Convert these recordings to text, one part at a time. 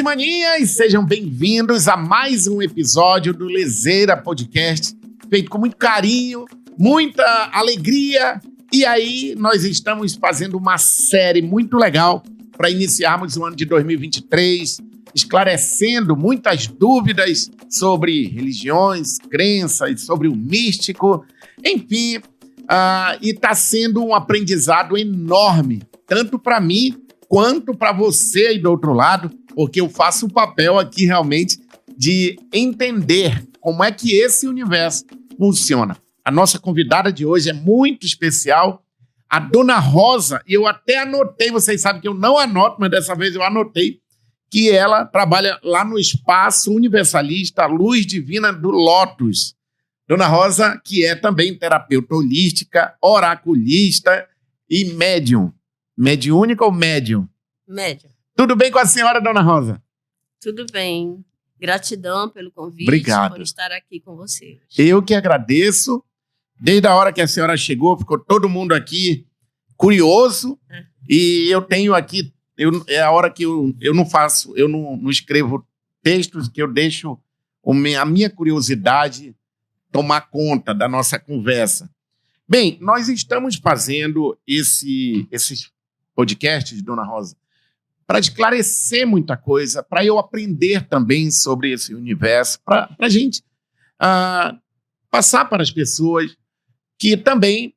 e maninhas, sejam bem-vindos a mais um episódio do Lezeira Podcast, feito com muito carinho, muita alegria. E aí, nós estamos fazendo uma série muito legal para iniciarmos o ano de 2023, esclarecendo muitas dúvidas sobre religiões, crenças, sobre o místico, enfim. E está sendo um aprendizado enorme, tanto para mim quanto para você aí do outro lado, porque eu faço o papel aqui realmente de entender como é que esse universo funciona. A nossa convidada de hoje é muito especial, a Dona Rosa, e eu até anotei, vocês sabem que eu não anoto, mas dessa vez eu anotei, que ela trabalha lá no Espaço Universalista Luz Divina do Lótus. Dona Rosa, que é também terapeuta holística, oraculista e médium. Mediúnica ou médium? Médium. Tudo bem com a senhora, Dona Rosa? Tudo bem. Gratidão pelo convite. Obrigado. Por estar aqui com você. Eu que agradeço. Desde a hora que a senhora chegou, ficou todo mundo aqui curioso. E eu tenho aqui, é a hora que eu não escrevo textos, que eu deixo a minha curiosidade tomar conta da nossa conversa. Bem, nós estamos fazendo esses podcasts, Dona Rosa, para esclarecer muita coisa, para eu aprender também sobre esse universo, para a gente passar para as pessoas que também,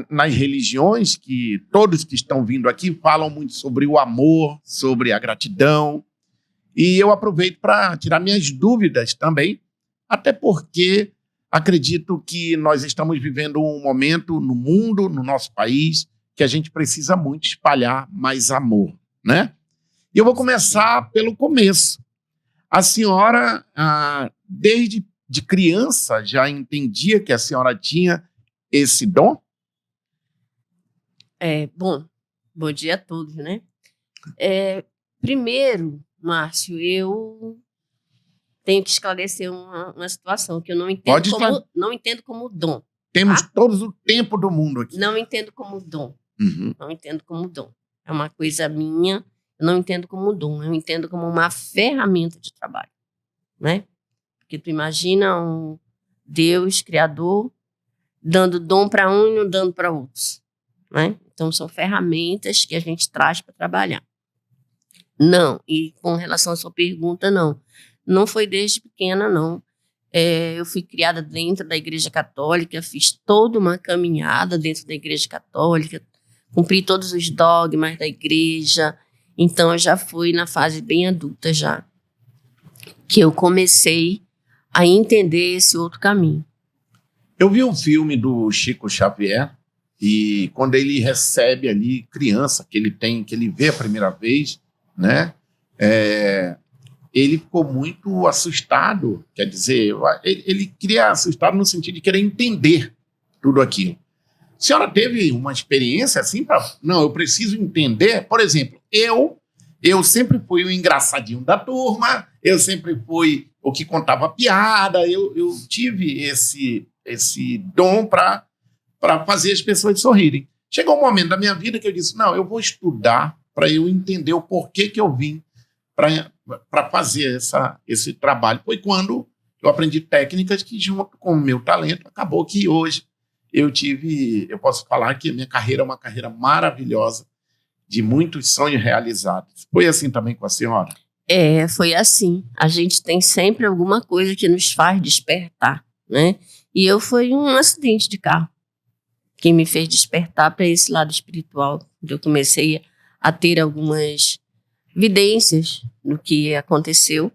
nas religiões, que todos que estão vindo aqui falam muito sobre o amor, sobre a gratidão, e eu aproveito para tirar minhas dúvidas também, até porque acredito que nós estamos vivendo um momento no mundo, no nosso país, que a gente precisa muito espalhar mais amor, né? E eu vou começar pelo começo. A senhora, desde de criança, já entendia que a senhora tinha esse dom? Bom dia a todos, né? Primeiro, Márcio, eu tenho que esclarecer uma situação que eu não entendo como dom. Temos todos o tempo do mundo aqui. Não entendo como dom. Uhum. Não entendo como dom. É uma coisa minha, eu não entendo como dom. Eu entendo como uma ferramenta de trabalho, né? Porque tu imagina um Deus criador dando dom para um e não dando para outros, né? Então são ferramentas que a gente traz para trabalhar. Não, e com relação à sua pergunta, não foi desde pequena, não. Eu fui criada dentro da Igreja Católica, fiz toda uma caminhada dentro da Igreja Católica, cumpri todos os dogmas da igreja, então eu já fui na fase bem adulta já, que eu comecei a entender esse outro caminho. Eu vi um filme do Chico Xavier, e quando ele recebe ali criança, que ele vê a primeira vez, né? Ele ficou muito assustado, quer dizer, ele queria assustado no sentido de querer entender tudo aquilo. A senhora teve uma experiência assim não, eu preciso entender? Por exemplo, eu sempre fui o engraçadinho da turma, eu sempre fui o que contava piada, eu tive esse dom para fazer as pessoas sorrirem. Chegou um momento da minha vida que eu disse, não, eu vou estudar para eu entender o porquê que eu vim para fazer esse trabalho. Foi quando eu aprendi técnicas que, junto com o meu talento, acabou que hoje eu posso falar que a minha carreira é uma carreira maravilhosa, de muitos sonhos realizados. Foi assim também com a senhora? Foi assim. A gente tem sempre alguma coisa que nos faz despertar, né? E foi um acidente de carro que me fez despertar para esse lado espiritual. Eu comecei a ter algumas evidências do que aconteceu,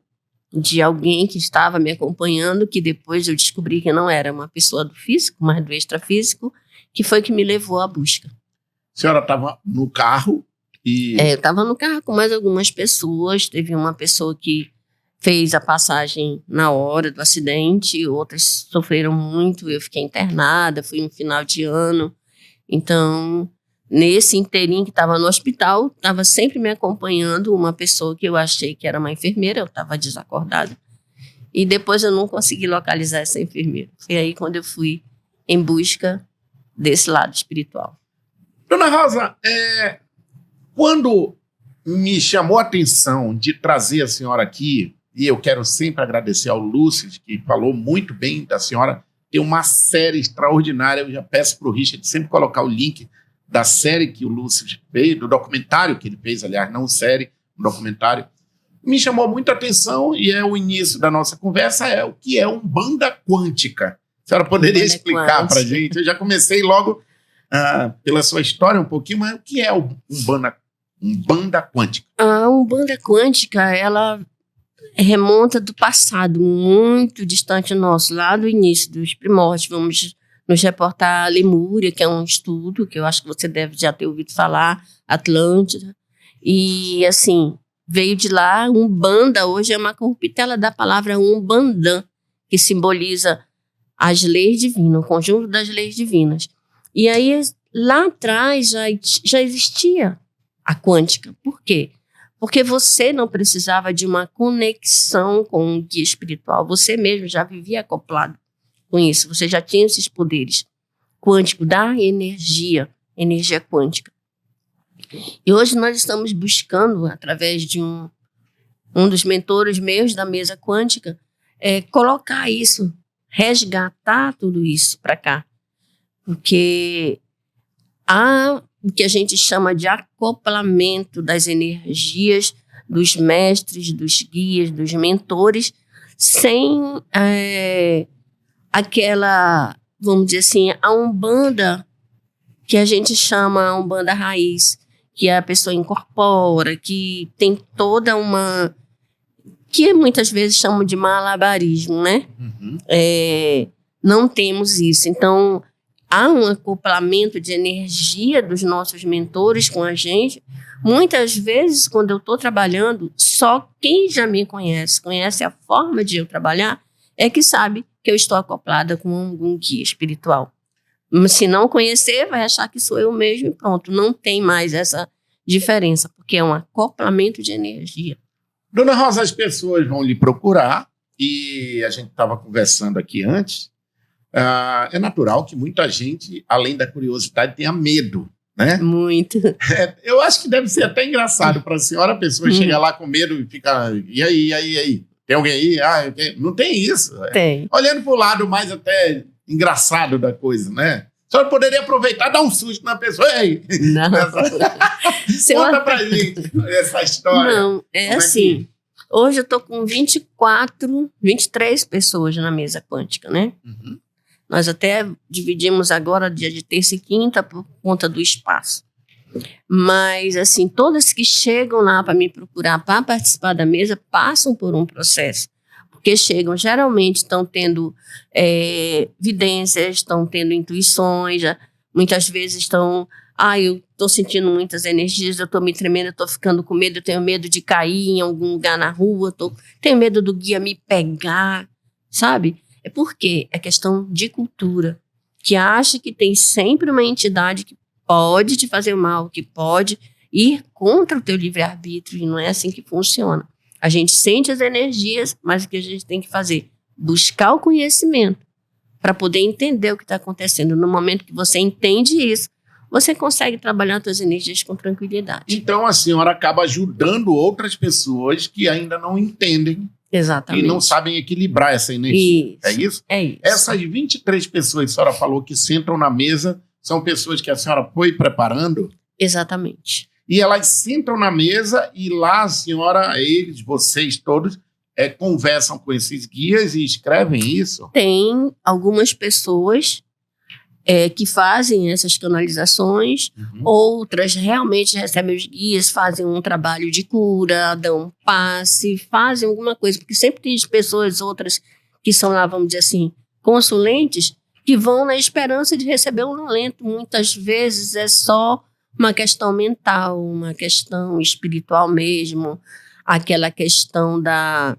de alguém que estava me acompanhando, que depois eu descobri que não era uma pessoa do físico, mas do extrafísico, que foi que me levou à busca. A senhora estava no carro e... Eu estava no carro com mais algumas pessoas, teve uma pessoa que fez a passagem na hora do acidente, outras sofreram muito, eu fiquei internada, foi um final de ano, então... Nesse inteirinho que estava no hospital, estava sempre me acompanhando uma pessoa que eu achei que era uma enfermeira, eu estava desacordada. E depois eu não consegui localizar essa enfermeira. Foi aí quando eu fui em busca desse lado espiritual. Dona Rosa, quando Me chamou a atenção de trazer a senhora aqui, e eu quero sempre agradecer ao Lúcio, que falou muito bem da senhora. Tem uma série extraordinária, eu já peço para o Richard sempre colocar o link da série que o Lúcio fez, do documentário que ele fez, aliás, não série, um documentário. Me chamou muito a atenção, e é o início da nossa conversa, é o que é Umbanda Quântica. A senhora poderia explicar para a gente? Eu já comecei logo pela sua história um pouquinho, mas o que é Umbanda Quântica? A Umbanda Quântica, ela remonta do passado, muito distante nosso, lá do início dos primórdios. Vamos nos reportar a Lemúria, que é um estudo que eu acho que você deve já ter ouvido falar, Atlântida. E, assim, veio de lá. Umbanda hoje é uma corruptela da palavra Umbandã, que simboliza as leis divinas, o conjunto das leis divinas. E aí, lá atrás, já existia a quântica. Por quê? Porque você não precisava de uma conexão com um guia espiritual. Você mesmo já vivia acoplado com isso. Você já tinha esses poderes quânticos da energia quântica. E hoje nós estamos buscando, através de um dos mentores meus da mesa quântica, colocar isso, resgatar tudo isso para cá. Porque há o que a gente chama de acoplamento das energias dos mestres, dos guias, dos mentores, sem aquela, vamos dizer assim, a Umbanda que a gente chama a Umbanda raiz, que a pessoa incorpora, que tem toda uma... que muitas vezes chamam de malabarismo, né? Uhum. Não temos isso. Então, há um acoplamento de energia dos nossos mentores com a gente. Muitas vezes, quando eu estou trabalhando, só quem já me conhece a forma de eu trabalhar, é que sabe que eu estou acoplada com algum guia espiritual. Se não conhecer, vai achar que sou eu mesmo e pronto. Não tem mais essa diferença, porque é um acoplamento de energia. Dona Rosa, as pessoas vão lhe procurar, e a gente estava conversando aqui antes. É natural que muita gente, além da curiosidade, tenha medo, né? Muito. Eu acho que deve ser até engraçado para a senhora, a pessoa chega lá com medo e fica, e aí? Tem alguém aí? Não tem isso. Tem. Olhando para o lado mais até engraçado da coisa, né? A senhora poderia aproveitar e dar um susto na pessoa. Ei, não. Conta pra gente essa história. Não, assim... Hoje eu estou com 23 pessoas na mesa quântica, né? Uhum. Nós até dividimos agora dia de terça e quinta por conta do espaço. Mas, assim, todas que chegam lá para me procurar para participar da mesa passam por um processo. Porque chegam, geralmente estão tendo vidências, estão tendo intuições, muitas vezes estão... eu estou sentindo muitas energias, eu estou me tremendo, eu estou ficando com medo, eu tenho medo de cair em algum lugar na rua, tenho medo do guia me pegar, sabe? É porque é questão de cultura, que acha que tem sempre uma entidade que pode te fazer mal, que pode ir contra o teu livre-arbítrio, e não é assim que funciona. A gente sente as energias, mas o que a gente tem que fazer? Buscar o conhecimento para poder entender o que está acontecendo. No momento que você entende isso, você consegue trabalhar suas energias com tranquilidade. Então a senhora acaba ajudando outras pessoas que ainda não entendem. Exatamente. E não sabem equilibrar essa energia. Isso. É isso? É isso. Essas 23 pessoas que a senhora falou que sentam na mesa são pessoas que a senhora foi preparando? Exatamente. E elas sentam na mesa e lá a senhora, eles, vocês todos, conversam com esses guias e escrevem isso? Tem algumas pessoas que fazem essas canalizações, outras realmente recebem os guias, fazem um trabalho de cura, dão um passe, fazem alguma coisa, porque sempre tem pessoas outras que são lá, vamos dizer assim, consulentes, que vão na esperança de receber um alento. Muitas vezes é só uma questão mental, uma questão espiritual mesmo, aquela questão da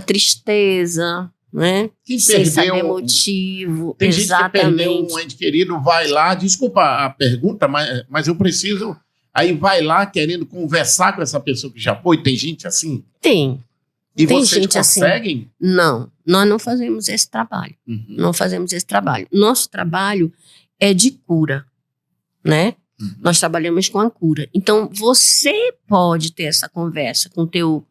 tristeza, né? Sem saber motivo. Tem exatamente. Gente que perdeu um ente querido, vai lá, desculpa a pergunta, mas eu preciso, aí vai lá querendo conversar com essa pessoa que já foi, tem gente assim? Tem. E tem vocês gente conseguem? Assim. Não, nós não fazemos esse trabalho. Não fazemos esse trabalho. Nosso trabalho é de cura, né? Nós trabalhamos com a cura. Então, você pode ter essa conversa com teu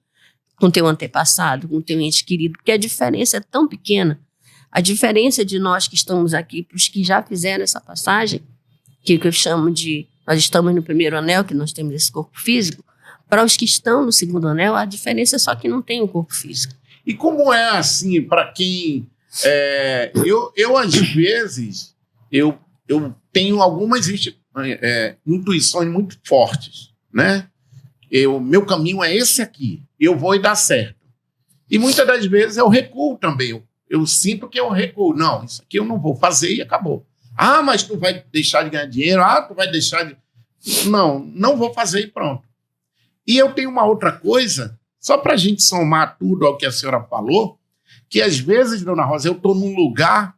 antepassado, com teu ente querido, porque a diferença é tão pequena. A diferença de nós que estamos aqui para os que já fizeram essa passagem, que eu chamo de... Nós estamos no primeiro anel, que nós temos esse corpo físico. Para os que estão no segundo anel, a diferença é só que não tem um corpo físico. E como é assim, para quem... eu, às vezes, eu tenho algumas intuições muito fortes, né? Meu caminho é esse aqui, eu vou e dá certo. E muitas das vezes eu recuo também. Eu sinto que eu recuo. Não, isso aqui eu não vou fazer e acabou. Ah, mas tu vai deixar de ganhar dinheiro? Ah, tu vai deixar de... Não vou fazer e pronto. E eu tenho uma outra coisa, só para a gente somar tudo ao que a senhora falou, que às vezes, dona Rosa, eu estou num lugar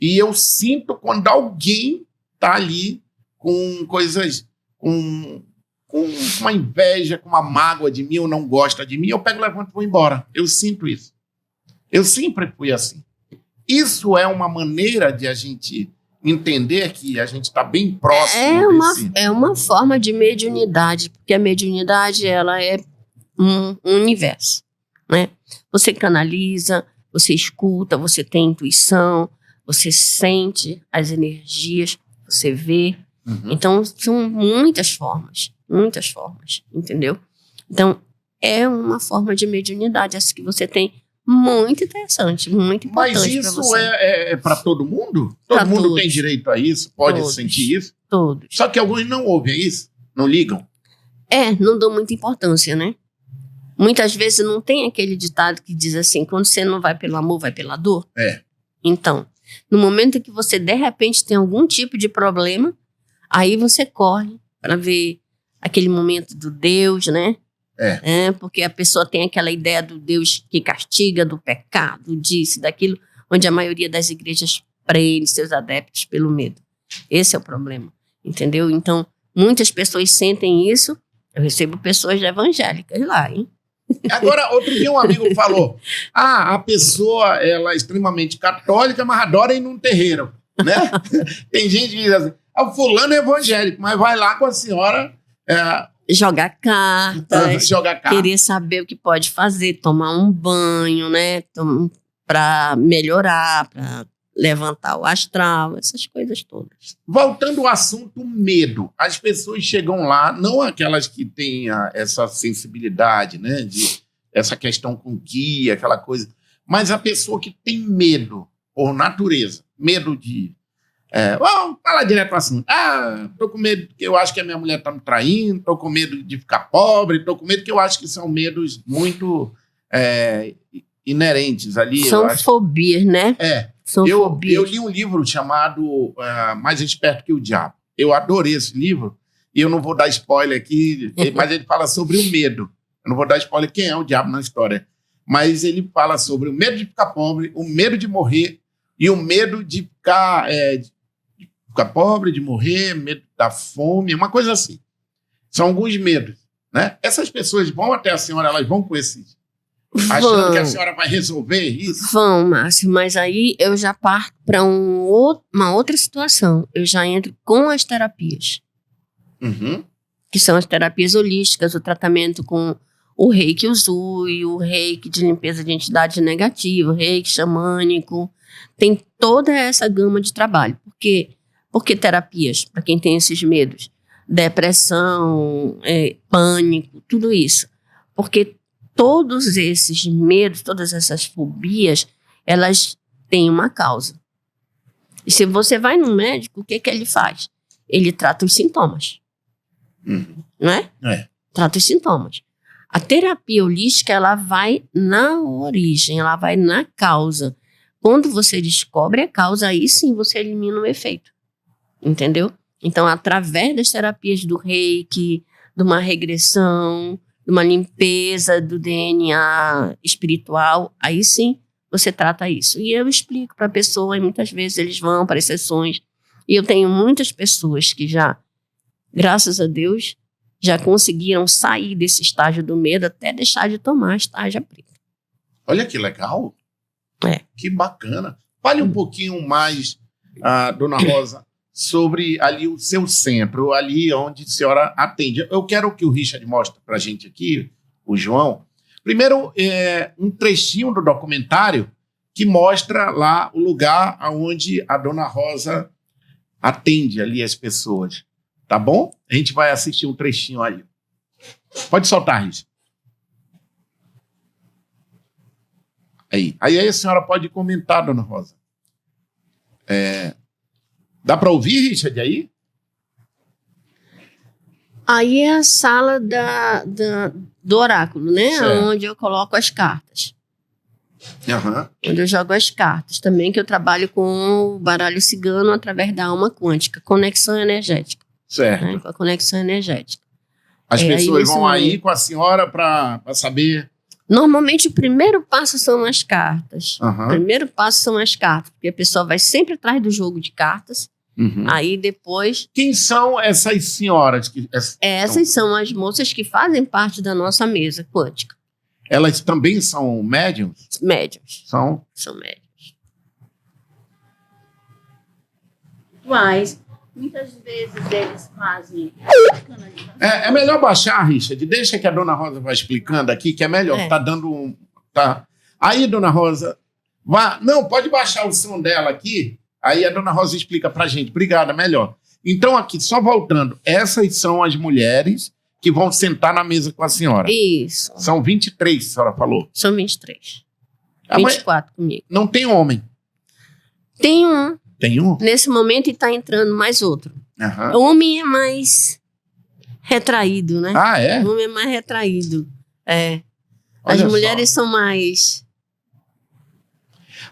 e eu sinto quando alguém está ali com coisas, com uma inveja, com uma mágoa de mim, ou não gosta de mim, eu pego, levanto e vou embora. Eu sinto isso. Eu sempre fui assim. Isso é uma maneira de a gente entender que a gente está bem próximo desse... É uma forma de mediunidade, porque a mediunidade ela é um universo, né? Você canaliza, você escuta, você tem intuição, você sente as energias, você vê. Uhum. Então, são muitas formas, entendeu? Então, é uma forma de mediunidade, essa que você tem, muito interessante, muito importante. Mas isso é para todo mundo? Todo mundo tem direito a isso? Pode sentir isso? Todos. Só que alguns não ouvem isso? Não ligam? Não dão muita importância, né? Muitas vezes não tem aquele ditado que diz assim, quando você não vai pelo amor, vai pela dor? Então, no momento que você, de repente, tem algum tipo de problema, aí você corre para ver aquele momento do Deus, né? Porque a pessoa tem aquela ideia do Deus que castiga, do pecado, disso, daquilo, onde a maioria das igrejas prende seus adeptos pelo medo. Esse é o problema, entendeu? Então, muitas pessoas sentem isso. Eu recebo pessoas evangélicas lá, hein? Agora, outro dia um amigo falou, a pessoa ela é extremamente católica, mas adora ir num terreiro, né? Tem gente que diz assim, o fulano é evangélico, mas vai lá com a senhora... Jogar carta, querer saber o que pode fazer, tomar um banho, né? Para melhorar, para levantar o astral, essas coisas todas. Voltando ao assunto medo, as pessoas chegam lá, não aquelas que têm essa sensibilidade, né? De essa questão com guia, aquela coisa, mas a pessoa que tem medo, por natureza, medo de... vamos falar direto assim. Tô com medo que eu acho que a minha mulher tá me traindo, tô com medo de ficar pobre, tô com medo que eu acho que são medos muito inerentes ali. São fobias, né? Eu li um livro chamado Mais Esperto que o Diabo. Eu adorei esse livro, e eu não vou dar spoiler aqui, mas ele fala sobre o medo. Eu não vou dar spoiler quem é o diabo na história, mas ele fala sobre o medo de ficar pobre, o medo de morrer e o medo de ficar pobre, de morrer, medo da fome, uma coisa assim. São alguns medos, né? Essas pessoas vão até a senhora, elas vão com esses... Achando que a senhora vai resolver isso? Vão, Márcio, mas aí eu já parto para uma outra situação. Eu já entro com as terapias. Uhum. Que são as terapias holísticas, o tratamento com o reiki usui, o reiki de limpeza de entidade negativa, o reiki xamânico. Tem toda essa gama de trabalho. Por que terapias? Para quem tem esses medos. Depressão, pânico, tudo isso. Porque todos esses medos, todas essas fobias, elas têm uma causa. E se você vai no médico, o que ele faz? Ele trata os sintomas. Uhum. Não é? Trata os sintomas. A terapia holística, ela vai na origem, ela vai na causa. Quando você descobre a causa, aí sim você elimina o efeito. Entendeu? Então, através das terapias do reiki, de uma regressão, de uma limpeza do DNA espiritual, aí sim você trata isso. E eu explico para a pessoa, e muitas vezes eles vão para as sessões, e eu tenho muitas pessoas que já, graças a Deus, já conseguiram sair desse estágio do medo até deixar de tomar a tarja preta. Olha que legal. Que bacana. Fale um pouquinho mais, dona Rosa, sobre ali o seu centro, ali onde a senhora atende. Eu quero que o Richard mostre para a gente aqui, o João. Primeiro, um trechinho do documentário que mostra lá o lugar onde a Dona Rosa atende ali as pessoas. Tá bom? A gente vai assistir um trechinho aí. Pode soltar, Richard. Aí a senhora pode comentar, Dona Rosa. Dá para ouvir, Richard, aí? Aí é a sala do oráculo, né? Certo. Onde eu coloco as cartas. Uhum. Onde eu jogo as cartas. Também que eu trabalho com o baralho cigano através da alma quântica. Conexão energética. Certo. Né? Com a conexão energética. As pessoas vão aí mesmo. com a senhora para saber... Normalmente o primeiro passo são as cartas. Uhum. O primeiro passo são as cartas. Porque a pessoa vai sempre atrás do jogo de cartas. Uhum. Aí depois... Quem são essas senhoras? Essas são as moças que fazem parte da nossa mesa quântica. Elas também são médiums? Médiuns. São médiuns. Mas, muitas vezes eles fazem... É melhor baixar, Richard. Deixa que a Dona Rosa vai explicando aqui, que é melhor. Tá dando um... Tá. Aí, Dona Rosa... Não, pode baixar o som dela aqui. Aí a Dona Rosa explica pra gente. Obrigada, melhor. Então, aqui, só voltando. Essas são as mulheres que vão sentar na mesa com a senhora. Isso. São 23, a senhora falou. São 23. Ah, 24 comigo. Não tem homem. Tem um. Tem um? Nesse momento está entrando mais outro. Uhum. O homem é mais retraído, né? Ah, é? O homem é mais retraído. É. As Olha mulheres só. são mais...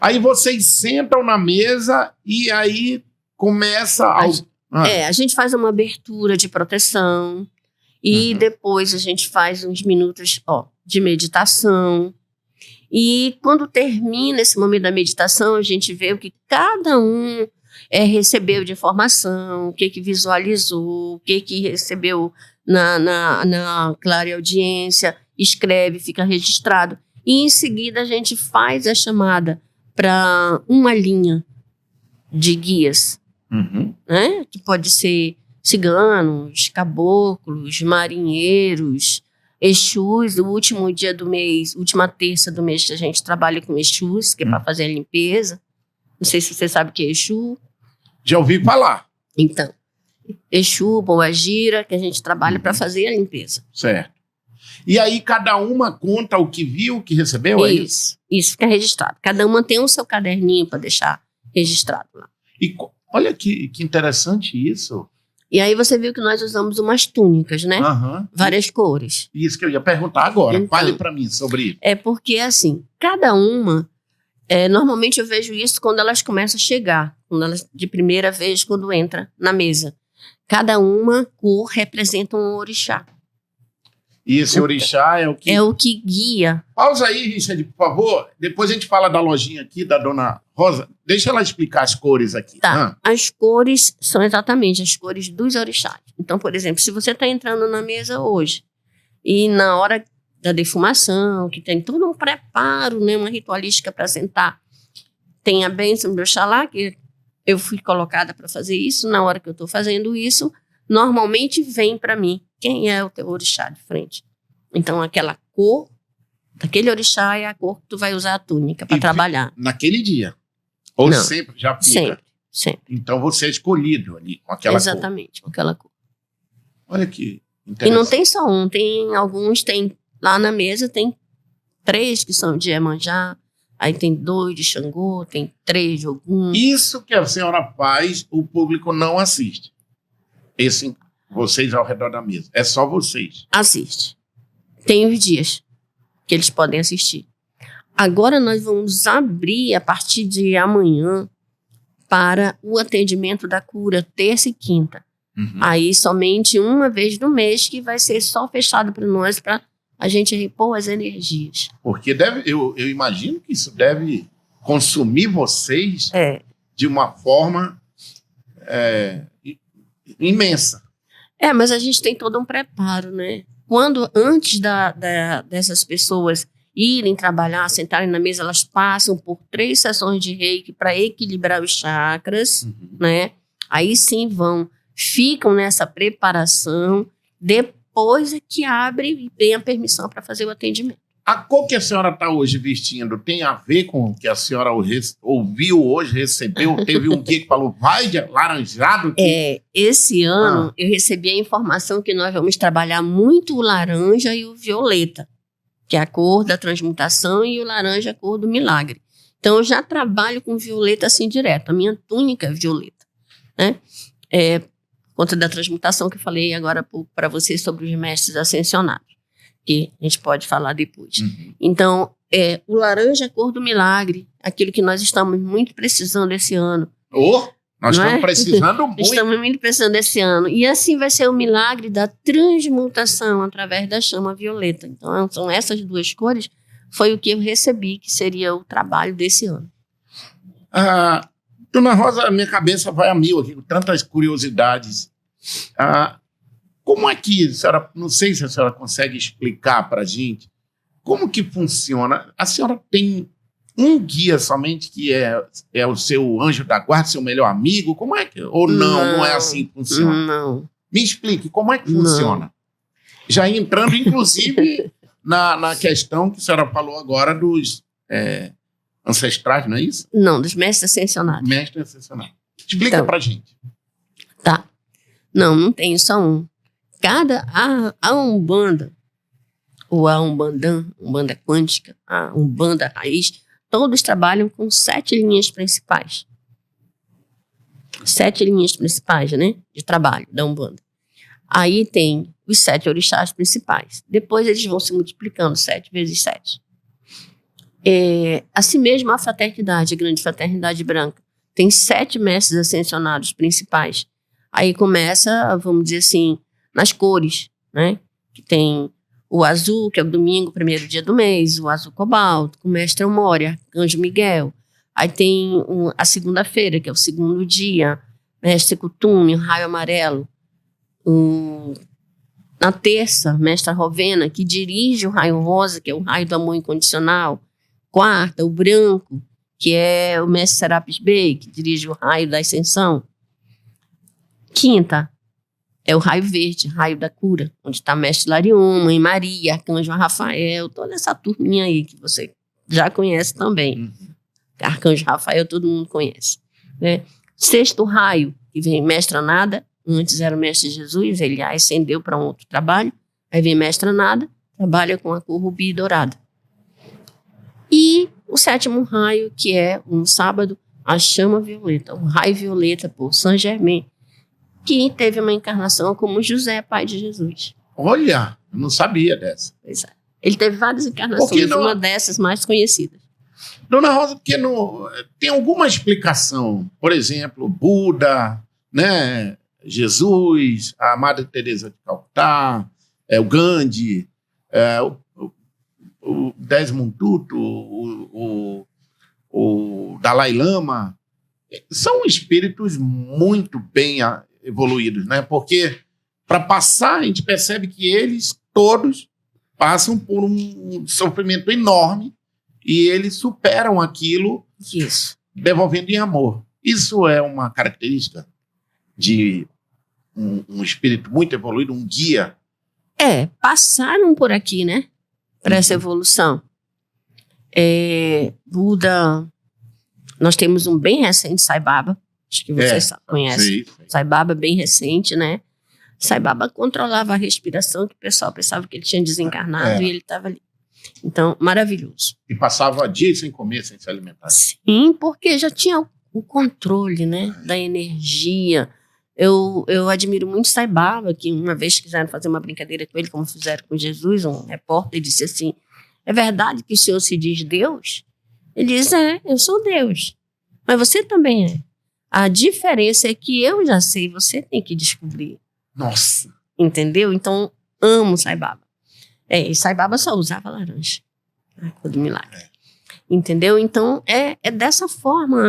Aí vocês sentam na mesa e aí começa... A gente faz uma abertura de proteção e depois a gente faz uns minutos de meditação. E quando termina esse momento da meditação, a gente vê o que cada um recebeu de informação, o que visualizou, o que recebeu na clareaudiência, escreve, fica registrado. E em seguida a gente faz a chamada para uma linha de guias, né? Que pode ser ciganos, caboclos, marinheiros, Exus. O último dia do mês, última terça do mês, a gente trabalha com Exus, que é para fazer a limpeza. Não sei se você sabe o que é Exu. Já ouvi falar. Então, Exu, Boagira, que a gente trabalha para fazer a limpeza. Certo. E aí cada uma conta o que viu, o que recebeu? Isso fica registrado. Cada uma tem o seu caderninho para deixar registrado lá. E olha que interessante isso. E aí você viu que nós usamos umas túnicas, né? Várias cores. Isso que eu ia perguntar agora. Então, fale para mim sobre isso. É porque, assim, cada uma... normalmente eu vejo isso quando elas começam a chegar. Quando elas, de primeira vez, quando entra na mesa. Cada uma cor representa um orixá. E esse orixá é o que... É o que guia. Pausa aí, Richard, por favor. Depois a gente fala da lojinha aqui, da Dona Rosa. Deixa ela explicar as cores aqui. Tá. As cores são exatamente as cores dos orixás. Então, por exemplo, se você está entrando na mesa hoje e na hora da defumação, que tem todo um preparo, né, uma ritualística para sentar, tem a bênção do Oxalá, que eu fui colocada para fazer isso. Na hora que eu estou fazendo isso, normalmente vem para mim quem é o teu orixá de frente. Então, aquela cor daquele orixá é a cor que tu vai usar a túnica para trabalhar. Naquele dia? Ou Não, sempre já fica? Sempre. Então, você é escolhido ali com aquela cor. Exatamente, com aquela cor. Olha que interessante. E não tem só um, tem alguns, tem lá na mesa, tem 3 que são de Iemanjá, aí tem 2 de Xangô, tem 3 de Ogum. Isso que a senhora faz, o público não assiste. Vocês ao redor da mesa. É só vocês. Assiste. Tem os dias que eles podem assistir. Agora nós vamos abrir a partir de amanhã para o atendimento da cura, terça e quinta. Aí somente uma vez no mês que vai ser só fechado para nós, para a gente repor as energias. Porque eu imagino que isso deve consumir vocês de uma forma imensa. Mas a gente tem todo um preparo, né? Antes dessas pessoas irem trabalhar, sentarem na mesa, elas passam por 3 sessões de reiki para equilibrar os chakras, né? Aí sim ficam nessa preparação, depois é que abre e tem a permissão para fazer o atendimento. A cor que a senhora está hoje vestindo tem a ver com o que a senhora ouviu hoje, recebeu? Teve um dia que falou, vai de laranjado? Esse ano eu recebi a informação que nós vamos trabalhar muito o laranja e o violeta, que é a cor da transmutação, e o laranja é a cor do milagre. Então eu já trabalho com violeta assim direto, a minha túnica é violeta, né? Por conta da transmutação que eu falei agora para vocês sobre os mestres ascensionados, que a gente pode falar depois. Uhum. Então, o laranja é a cor do milagre, aquilo que nós estamos muito precisando esse ano. Nós estamos precisando muito. Estamos muito precisando esse ano. E assim vai ser o milagre da transmutação através da chama violeta. Então, são essas duas cores, foi o que eu recebi, que seria o trabalho desse ano. Dona Rosa, minha cabeça vai a mil aqui, com tantas curiosidades. Como é que, a senhora, não sei se a senhora consegue explicar para a gente, como que funciona? A senhora tem um guia somente que é o seu anjo da guarda, seu melhor amigo? Como é que... Ou não é assim que funciona? Não. Me explique, como é que funciona? Já entrando, inclusive, na questão que a senhora falou agora dos ancestrais, não é isso? Não, dos mestres ascensionados. Mestres ascensionados. Explica pra gente. Tá. Não tem só um. A Umbanda, ou a Umbandã, Umbanda quântica, a Umbanda raiz, todos trabalham com 7 linhas principais. 7 linhas principais, né, de trabalho da Umbanda. Aí tem os 7 orixás principais. Depois eles vão se multiplicando, 7 vezes 7. Assim mesmo a fraternidade, a grande fraternidade branca, tem 7 mestres ascensionados principais. Aí começa, vamos dizer assim, nas cores, né? Que tem o azul, que é o domingo, primeiro dia do mês, o azul cobalto, com o mestre Amória, Arcanjo Miguel. Aí tem a segunda-feira, que é o segundo dia, mestre Kutume, o raio amarelo. Na terça, mestra Rovena, que dirige o raio rosa, que é o raio do amor incondicional. Quarta, o branco, que é o mestre Serapis Bey, que dirige o raio da ascensão. Quinta, é o raio verde, raio da cura, onde está mestre Larion, Mãe Maria, Arcanjo Rafael, toda essa turminha aí que você já conhece também. Arcanjo Rafael todo mundo conhece, né? Sexto raio, que vem mestra Nada, antes era o mestre Jesus, ele ascendeu para um outro trabalho, aí vem mestra Nada, trabalha com a cor rubi dourada. E o sétimo raio, que é um sábado, a chama violeta, o raio violeta por Saint Germain, que teve uma encarnação como José, pai de Jesus. Olha, eu não sabia dessa. Pois é. Ele teve várias encarnações, uma dessas mais conhecidas. Dona Rosa, porque tem alguma explicação? Por exemplo, Buda, né? Jesus, a Madre Teresa de Calcutá, o Gandhi, o Desmond Tutu, o Dalai Lama. São espíritos muito bem evoluídos, né? Porque para passar, a gente percebe que eles todos passam por um sofrimento enorme e eles superam aquilo, devolvendo em amor. Isso é uma característica de um espírito muito evoluído, um guia. Passaram por aqui, né? Para essa evolução. Buda, nós temos um bem recente, Sai Baba, acho que vocês conhecem. Sai Baba, bem recente, né? Sai Baba controlava a respiração, que o pessoal pensava que ele tinha desencarnado e ele estava ali. Então, maravilhoso. E passava dias sem comer, sem se alimentar. Sim, porque já tinha o controle, né, da energia. Eu admiro muito Sai Baba, que uma vez quiseram fazer uma brincadeira com ele, como fizeram com Jesus, um repórter disse assim, é verdade que o senhor se diz Deus? Ele diz, eu sou Deus, mas você também é. A diferença é que eu já sei, você tem que descobrir. Nossa! Entendeu? Então, amo Sai Baba. E Sai Baba só usava laranja, a cor do milagre. Entendeu? Então, é dessa forma.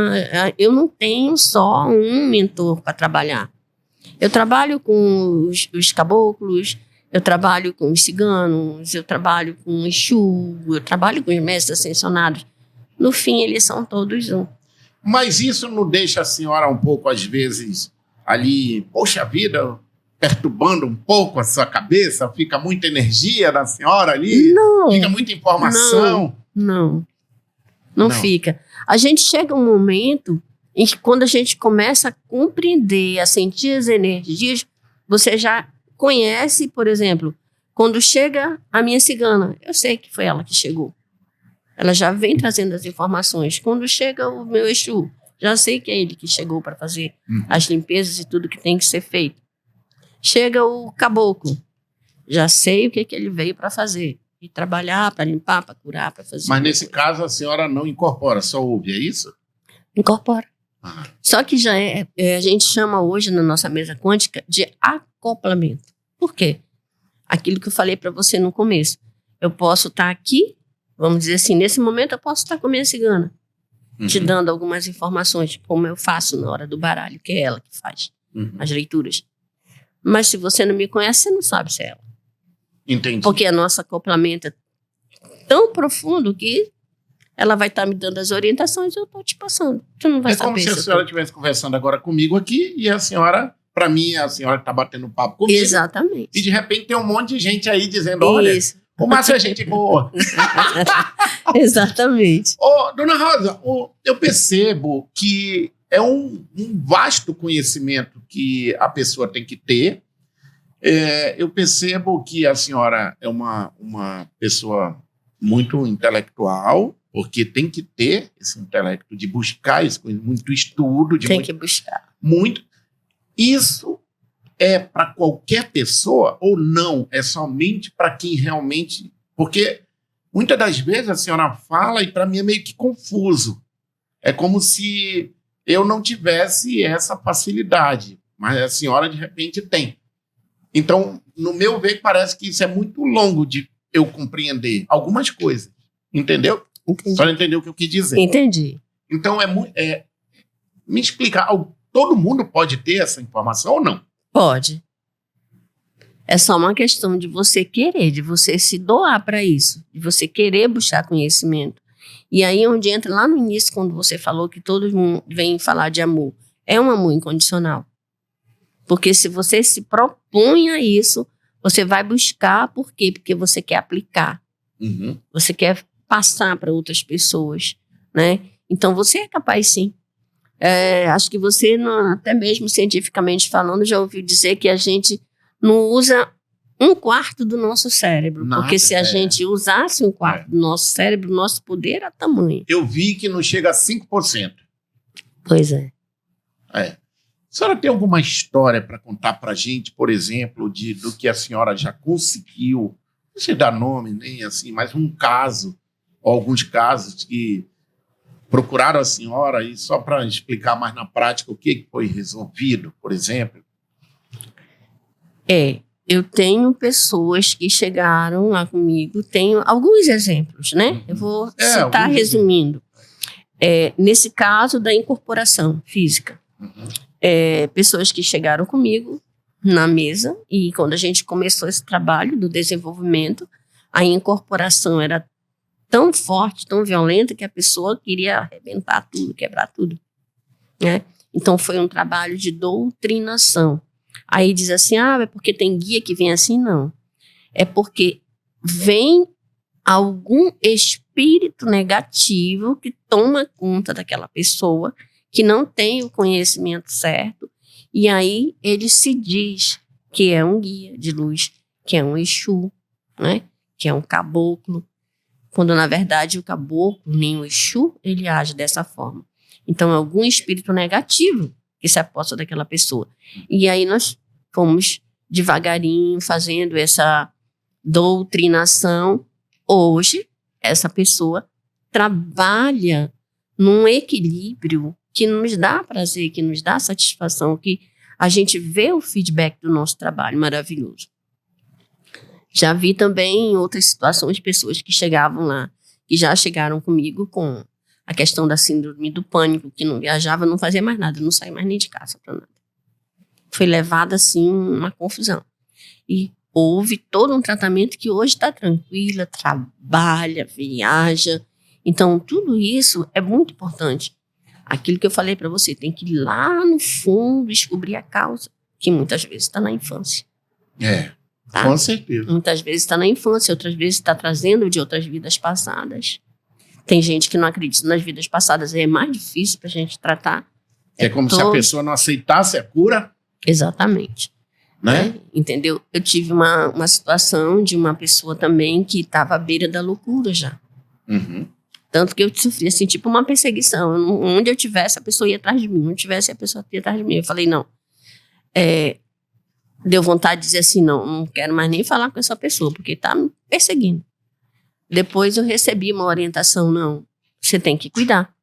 Eu não tenho só um mentor para trabalhar. Eu trabalho com os caboclos, eu trabalho com os ciganos, eu trabalho com o Exu, eu trabalho com os mestres ascensionados. No fim, eles são todos um. Mas isso não deixa a senhora um pouco, às vezes, ali, poxa vida, perturbando um pouco a sua cabeça? Fica muita energia da senhora ali? Não. Fica muita informação? Não fica. A gente chega um momento em que quando a gente começa a compreender, a sentir as energias, você já conhece, por exemplo, quando chega a minha cigana, eu sei que foi ela que chegou. Ela já vem trazendo as informações. Quando chega o meu Exu, já sei que é ele que chegou para fazer as limpezas e tudo que tem que ser feito. Chega o caboclo, já sei o que ele veio para fazer. E trabalhar, para limpar, para curar, para fazer. Mas nesse caso a senhora não incorpora, só ouve, é isso? Incorpora. Só que já a gente chama hoje na nossa mesa quântica de acoplamento. Por quê? Aquilo que eu falei para você no começo. Eu posso estar aqui, vamos dizer assim, nesse momento eu posso estar com a minha cigana, te dando algumas informações, como eu faço na hora do baralho, que é ela que faz as leituras. Mas se você não me conhece, você não sabe se é ela. Entendi. Porque a nosso acoplamento é tão profundo que ela vai estar me dando as orientações e eu estou te passando. Tu não vai saber. É como se a senhora estivesse conversando agora comigo aqui e a senhora, para mim, a senhora está batendo papo comigo. Exatamente. E de repente tem um monte de gente aí dizendo, olha, o Márcio é gente boa. Exatamente. Dona Rosa, eu percebo que é um vasto conhecimento que a pessoa tem que ter. Eu percebo que a senhora é uma pessoa muito intelectual, porque tem que ter esse intelecto de buscar isso, muito estudo. Tem que buscar. Muito. Isso é para qualquer pessoa ou não? É somente para quem realmente... Porque muitas das vezes a senhora fala e para mim é meio que confuso. É como se eu não tivesse essa facilidade, mas a senhora de repente tem. Então, no meu ver, parece que isso é muito longo de eu compreender algumas coisas. Entendeu? Entendi. Só entender o que eu quis dizer. Entendi. Então, me explicar, todo mundo pode ter essa informação ou não? Pode. É só uma questão de você querer, de você se doar para isso, de você querer buscar conhecimento. E aí onde entra lá no início, quando você falou que todo mundo vem falar de amor, é um amor incondicional. Porque se você se propõe a isso, você vai buscar, por quê? Porque você quer aplicar. Você quer passar para outras pessoas, né? Então você é capaz sim. Acho que você, até mesmo cientificamente falando, já ouviu dizer que a gente não usa 1/4 do nosso cérebro. Nada, porque se a gente usasse 1/4 do nosso cérebro, nosso poder era tamanho. Eu vi que não chega a 5%. Pois é. A senhora tem alguma história para contar para a gente, por exemplo, do que a senhora já conseguiu? Não sei dar nome, nem assim, mas um caso, ou alguns casos que procuraram a senhora, e só para explicar mais na prática o que foi resolvido, por exemplo? Eu tenho pessoas que chegaram lá comigo, tenho alguns exemplos, né? Eu vou citar resumindo. Nesse caso da incorporação física. Pessoas que chegaram comigo na mesa e quando a gente começou esse trabalho do desenvolvimento, a incorporação era tão forte, tão violenta que a pessoa queria arrebentar tudo, quebrar tudo, né? Então foi um trabalho de doutrinação. Aí diz assim, é porque tem guia que vem assim? Não. É porque vem algum espírito negativo que toma conta daquela pessoa que não tem o conhecimento certo, e aí ele se diz que é um guia de luz, que é um Exu, né? Que é um caboclo, quando na verdade o caboclo, nem o Exu, ele age dessa forma. Então é algum espírito negativo que se aposta daquela pessoa. E aí nós fomos devagarinho fazendo essa doutrinação. Hoje, essa pessoa trabalha num equilíbrio que nos dá prazer, que nos dá satisfação, que a gente vê o feedback do nosso trabalho maravilhoso. Já vi também em outras situações pessoas que chegavam lá, que já chegaram comigo com a questão da síndrome do pânico, que não viajava, não fazia mais nada, não saía mais nem de casa para nada. Foi levada, assim, uma confusão. E houve todo um tratamento que hoje está tranquila, trabalha, viaja. Então, tudo isso é muito importante. Aquilo que eu falei para você, tem que ir lá no fundo descobrir a causa, que muitas vezes está na infância. Tá? Com certeza. Muitas vezes está na infância, outras vezes está trazendo de outras vidas passadas. Tem gente que não acredita nas vidas passadas, é mais difícil para a gente tratar. É como se a pessoa não aceitasse a cura. Exatamente. Né? Entendeu? Eu tive uma situação de uma pessoa também que estava à beira da loucura já. Uhum. Tanto que eu sofri, assim, tipo uma perseguição. Onde eu tivesse, a pessoa ia atrás de mim. Onde tivesse, a pessoa ia atrás de mim. Eu falei, não. Deu vontade de dizer assim, não quero mais nem falar com essa pessoa, porque está me perseguindo. Depois eu recebi uma orientação, não, você tem que cuidar.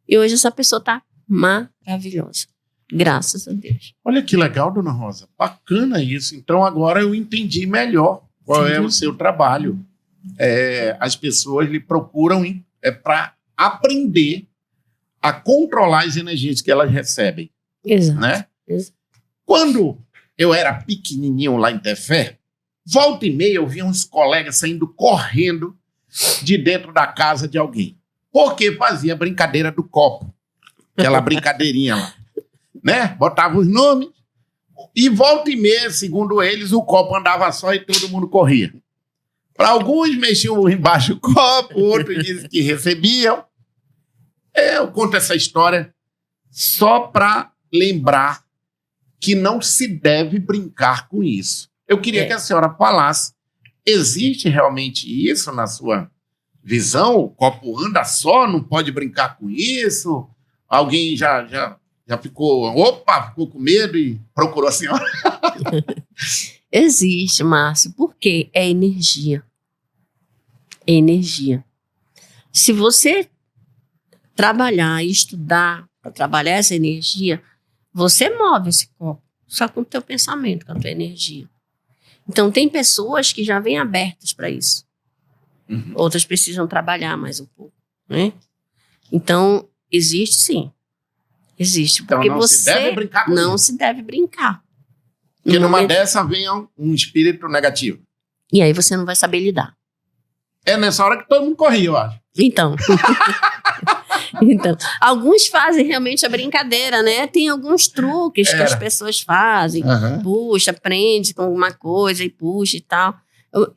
E hoje essa pessoa está maravilhosa. Graças a Deus. Olha que legal, dona Rosa. Bacana isso. Então agora eu entendi melhor qual é o seu trabalho. As pessoas lhe procuram para aprender a controlar as energias que elas recebem. Exato. Né? Exato. Quando eu era pequenininho lá em Tefé, volta e meia eu via uns colegas saindo correndo de dentro da casa de alguém. Porque fazia brincadeira do copo. Aquela brincadeirinha lá. Né? Botava os nomes e volta e meia, segundo eles, o copo andava só e todo mundo corria. Para alguns mexiam embaixo do copo, outros dizem que recebiam. Eu conto essa história só para lembrar que não se deve brincar com isso. Eu queria que a senhora falasse, existe realmente isso na sua visão? O copo anda só, não pode brincar com isso? Alguém já ficou com medo e procurou a senhora? Existe, Márcio, porque é energia. É energia. Se você trabalhar e estudar para trabalhar essa energia, você move esse copo, só com o teu pensamento, com a tua energia. Então, tem pessoas que já vêm abertas para isso. Uhum. Outras precisam trabalhar mais um pouco, né? Então, existe sim. Existe. Então, porque não você se deve brincar com não isso. se deve brincar. Porque numa dessa vem um espírito negativo. E aí você não vai saber lidar. É nessa hora que todo mundo corria, eu acho. Então. Então, alguns fazem realmente a brincadeira, né? Tem alguns truques que as pessoas fazem. Uhum. Puxa, prende com alguma coisa e puxa e tal.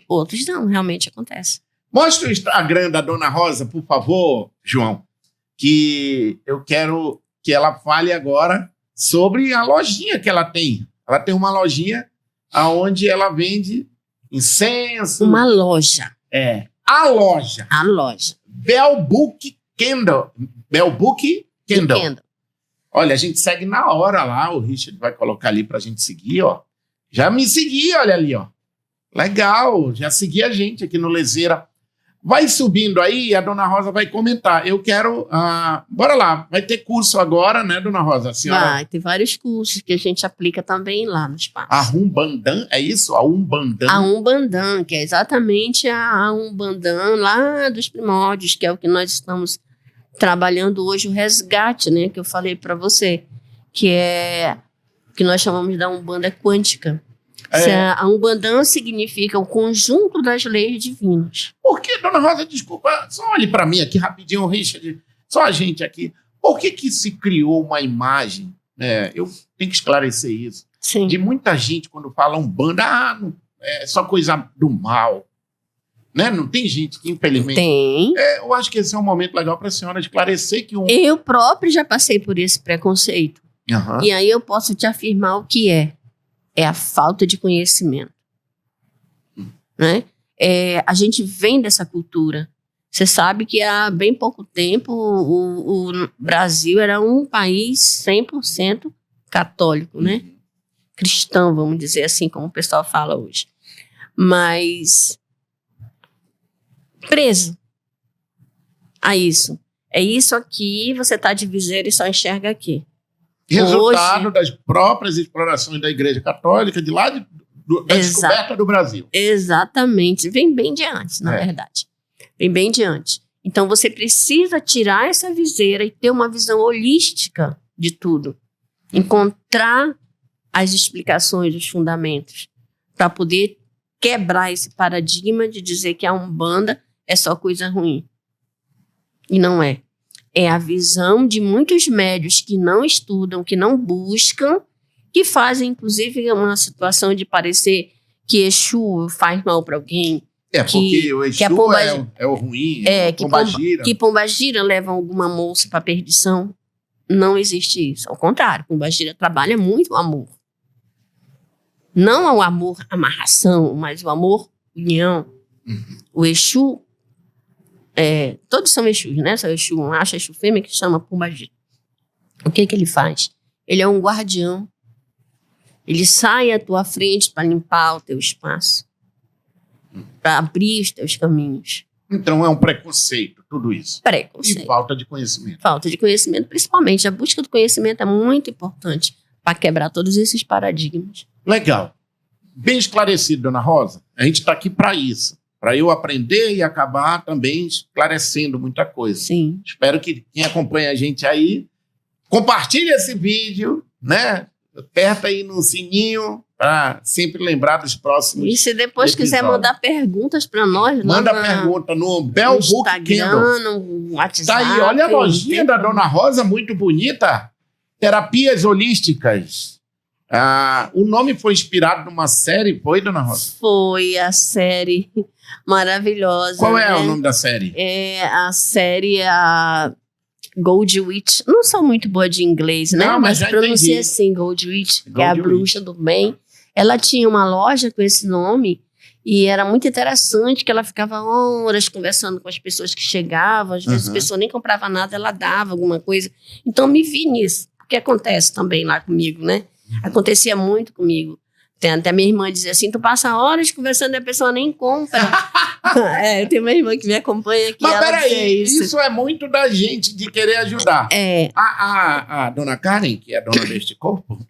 Outros não, realmente acontece. Mostra o Instagram da Dona Rosa, por favor, João, que eu quero que ela fale agora sobre a lojinha que ela tem. Ela tem uma lojinha onde ela vende incenso. Uma loja. A loja. A loja. Bellbook Candle. Bellbook Candle. Olha, a gente segue na hora lá. O Richard vai colocar ali pra gente seguir, ó. Já me segui, olha ali, ó. Legal, já segui a gente aqui no Lezeira. Vai subindo aí e a Dona Rosa vai comentar. Eu quero... bora lá, vai ter curso agora, né, Dona Rosa? A senhora... Vai, tem vários cursos que a gente aplica também lá no espaço. A Umbandã, é isso? A Umbandã? A Umbandã, que é exatamente a Umbandã lá dos primórdios, que é o que nós estamos trabalhando hoje, o resgate, né, que eu falei para você, que é o que nós chamamos da Umbanda quântica. A Umbandã significa o conjunto das leis divinas. Por que, Dona Rosa, desculpa, só olhe para mim aqui rapidinho, Richard, só a gente aqui. Por que se criou uma imagem, eu tenho que esclarecer isso, Sim. de muita gente quando fala Umbanda, é só coisa do mal, né? Não tem gente que, infelizmente... Tem. Eu acho que esse é um momento legal para a senhora esclarecer que... Eu próprio já passei por esse preconceito. Uhum. E aí eu posso te afirmar o que é. É a falta de conhecimento. Né? A gente vem dessa cultura. Você sabe que há bem pouco tempo o Brasil era um país 100% católico, né? Cristão, vamos dizer assim, como o pessoal fala hoje. Mas preso a isso. É isso aqui, você está de viseira e só enxerga aqui. Resultado hoje, das próprias explorações da Igreja Católica de lá da descoberta do Brasil. Exatamente. Vem bem de antes, na verdade. Vem bem de antes. Então, você precisa tirar essa viseira e ter uma visão holística de tudo. Encontrar as explicações, os fundamentos, para poder quebrar esse paradigma de dizer que a Umbanda é só coisa ruim. E não é. É a visão de muitos médios que não estudam, que não buscam, que fazem, inclusive, uma situação de parecer que Exu faz mal para alguém. Porque o Exu é o ruim, que Pombagira levam alguma moça para perdição. Não existe isso. Ao contrário, Pombagira trabalha muito o amor. Não o amor amarração, mas o amor união. O Exu, todos são Exus, né? São Exu macho, Exu fêmea, que chama Pombagira. O que ele faz? Ele é um guardião. Ele sai à tua frente para limpar o teu espaço, para abrir os teus caminhos. Então é um preconceito, tudo isso. Preconceito. E falta de conhecimento. Falta de conhecimento, principalmente. A busca do conhecimento é muito importante para quebrar todos esses paradigmas. Legal. Bem esclarecido, Dona Rosa. A gente está aqui para isso. Para eu aprender e acabar também esclarecendo muita coisa. Sim. Espero que quem acompanha a gente aí compartilhe esse vídeo, né? Aperta aí no sininho para sempre lembrar dos próximos. E se depois episódios. quiser mandar perguntas para nós, manda pergunta no Bellbook Kindle. No WhatsApp. Tá aí, olha a lojinha da Dona Rosa, muito bonita. Terapias holísticas. O nome foi inspirado numa série, foi, Dona Rosa? Foi a série maravilhosa. Qual é o nome da série? É a série Gold Witch. Não sou muito boa de inglês, né? Não, mas já pronuncia entendi. assim, Gold Witch, que Gold é a Witch. bruxa do bem. Ela tinha uma loja com esse nome e era muito interessante que ela ficava horas conversando com as pessoas que chegavam. Às vezes a pessoa nem comprava nada, ela dava alguma coisa. Então me vi nisso, porque acontece também lá comigo, né? Acontecia muito comigo. Até minha irmã dizia assim, tu passa horas conversando e a pessoa nem compra. Eu tenho uma irmã que me acompanha aqui. Mas peraí, isso é muito da gente de querer ajudar. A dona Karen, que é a dona deste corpo,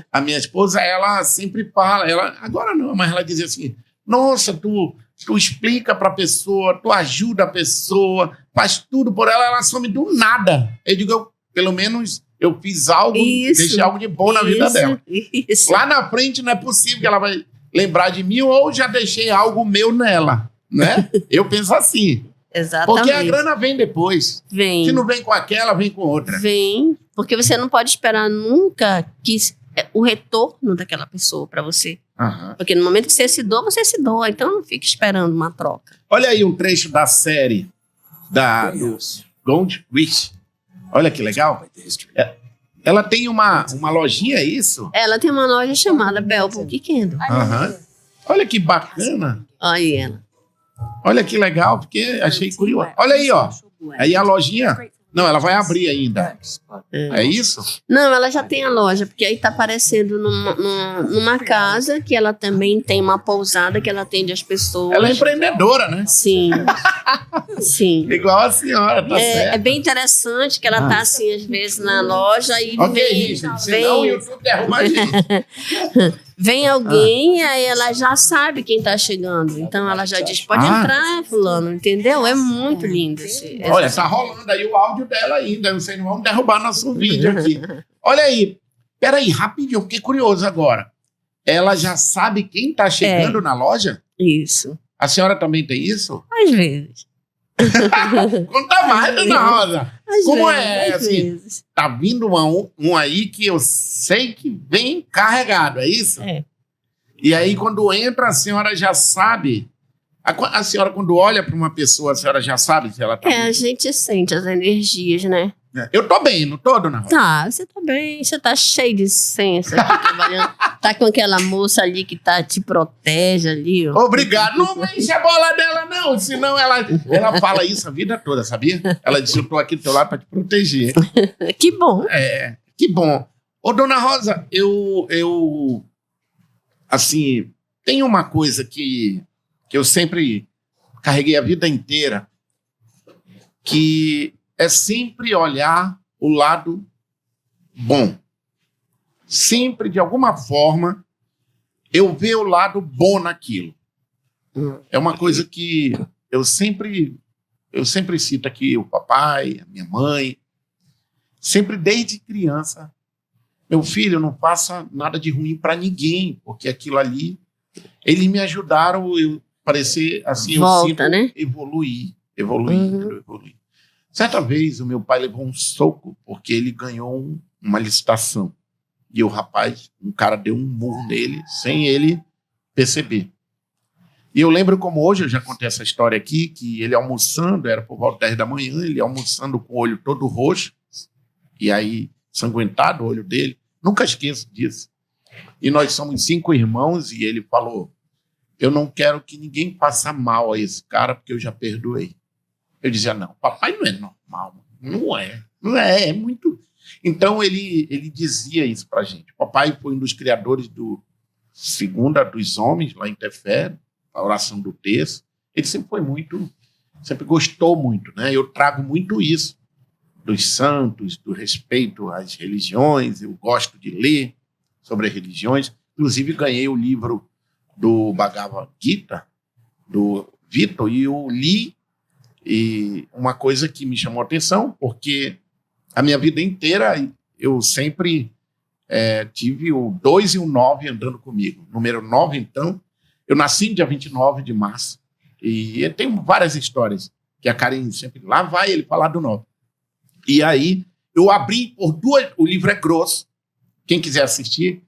a minha esposa, ela sempre fala, agora não, mas ela diz assim, nossa, tu explica pra pessoa, tu ajuda a pessoa, faz tudo por ela some do nada. Eu digo, pelo menos eu fiz algo, deixei algo de bom na vida dela. Isso. Lá na frente não é possível que ela vai lembrar de mim ou já deixei algo meu nela, né? Eu penso assim. Exatamente. Porque a grana vem depois. Vem. Se não vem com aquela, vem com outra. Vem, porque você não pode esperar nunca que o retorno daquela pessoa para você. Porque no momento que você se doa, então não fique esperando uma troca. Olha aí um trecho da série do Gold Witch. Olha que legal. Ela tem uma lojinha, é isso? Ela tem uma loja chamada Bellbook Kindle. Olha que bacana. Olha ela. Olha que legal, porque achei curioso. Olha aí, ó. Aí a lojinha... Não, ela vai abrir ainda. É isso? Não, ela já tem a loja, porque aí tá aparecendo numa casa que ela também tem uma pousada que ela atende as pessoas. Ela é empreendedora, né? Sim. Sim. Igual a senhora, tá certo. É bem interessante que ela tá assim, às vezes, na loja e senão o YouTube derruba a gente. Vem alguém, aí ela já sabe quem tá chegando. Então ela já diz, pode entrar, fulano, entendeu? É muito lindo esse Olha, tá rolando aí o áudio dela ainda. Vocês não vão derrubar nosso vídeo aqui. Olha aí. Peraí, rapidinho, fiquei curioso agora. Ela já sabe quem tá chegando na loja? Isso. A senhora também tem isso? Às vezes. Conta mais, Dona Rosa. Como é, assim, vezes. tá vindo um aí que eu sei que vem carregado, é isso? E aí, quando entra, a senhora já sabe. A senhora, quando olha para uma pessoa, a senhora já sabe se ela tá a gente sente as energias, né? Eu tô bem, não tô, Dona Rosa? Tá, você tá bem, você tá cheio de senso aqui trabalhando. Tá com aquela moça ali que te protege ali, ó. Obrigado. Não enche a bola dela, não. Senão ela fala isso a vida toda, sabia? Ela disse, eu tô aqui do teu lado pra te proteger. Que bom. Que bom. Ô, Dona Rosa, eu assim, tem uma coisa que eu sempre carreguei a vida inteira, que é sempre olhar o lado bom. Sempre, de alguma forma, eu ver o lado bom naquilo. É uma coisa que eu sempre cito aqui, o papai, a minha mãe, sempre desde criança, meu filho, não faça nada de ruim para ninguém, porque aquilo ali, eles me ajudaram, eu parecer assim, Volta, eu sinto né? evoluir. Certa vez, o meu pai levou um soco porque ele ganhou uma licitação. E o rapaz, um cara deu um murro nele sem ele perceber. E eu lembro como hoje, eu já contei essa história aqui, que ele almoçando, era por volta 10 da manhã, ele almoçando com o olho todo roxo, e aí sanguentado o olho dele. Nunca esqueço disso. E nós somos 5 irmãos, e ele falou, eu não quero que ninguém faça mal a esse cara, porque eu já perdoei. Eu dizia, não, papai não é normal, não é muito... Então ele dizia isso pra gente. Papai foi um dos criadores do Segunda dos Homens, lá em Tefé, a oração do terço. Ele sempre gostou muito, né? Eu trago muito isso dos santos, do respeito às religiões, eu gosto de ler sobre as religiões. Inclusive, ganhei o livro do Bhagavad Gita, do Vitor, e eu li, e uma coisa que me chamou a atenção, porque a minha vida inteira eu sempre tive o 2 e o 9 andando comigo. Número 9, então, eu nasci no dia 29 de março, e eu tenho várias histórias, que a Karen sempre, lá vai ele falar do 9. E aí, eu abri por 2, o livro é grosso, quem quiser assistir,